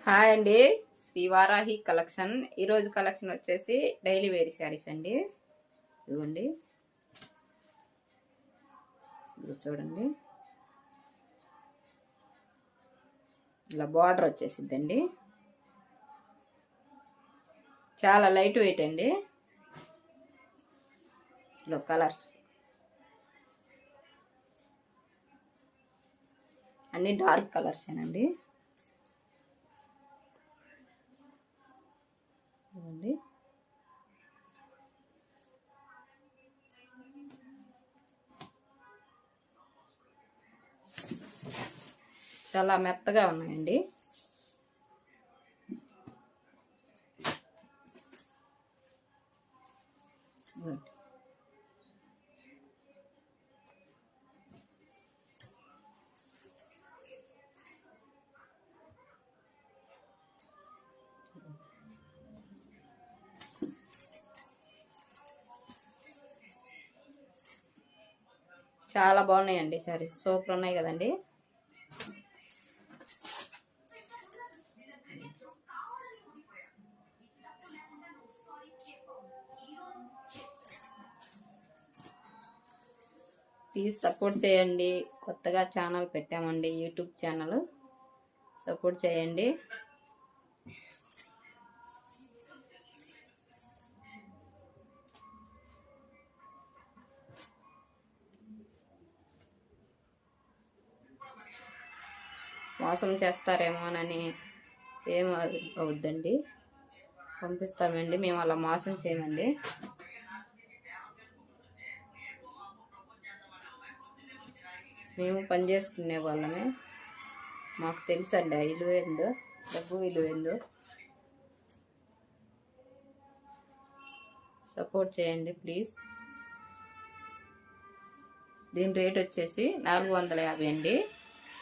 Hi అండి, Shri Varahi collection. ఈరోజు collection వచ్చేసి డైలీ వేర్ శారీస్ అండి. ఇదిగోండి, ఇది చూడండి, ఇలా బార్డర్ వచ్చేసిద్దండి. చాలా లైట్ వెయిట్ అండి. ఇలా కలర్స్ అన్ని డార్క్ కలర్సేనండి. చాలా మెత్తగా ఉన్నాయండి. చాలా బాగున్నాయండి సారీస్, సూపర్ ఉన్నాయి కదండి. ప్లీజ్ సపోర్ట్ చేయండి. కొత్తగా ఛానల్ పెట్టామండి, యూట్యూబ్ ఛానల్. సపోర్ట్ చేయండి. మోసం చేస్తారేమోనని ఏం అవుద్దండి, పంపిస్తామండి. మేము అలా మోసం చేయమండి. మేము పని చేసుకునే వాళ్ళమే, మాకు తెలుసండి ఆ విలువ ఏందో, డబ్బు విలువ ఏందో. సపోర్ట్ చేయండి ప్లీజ్. దీని రేట్ వచ్చేసి 450 అండి.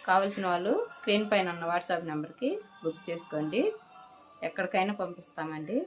కావాల్సిన వాళ్ళు స్క్రీన్ పైన ఉన్న వాట్సాప్ నెంబర్కి బుక్ చేసుకోండి. ఎక్కడికైనా పంపిస్తామండి.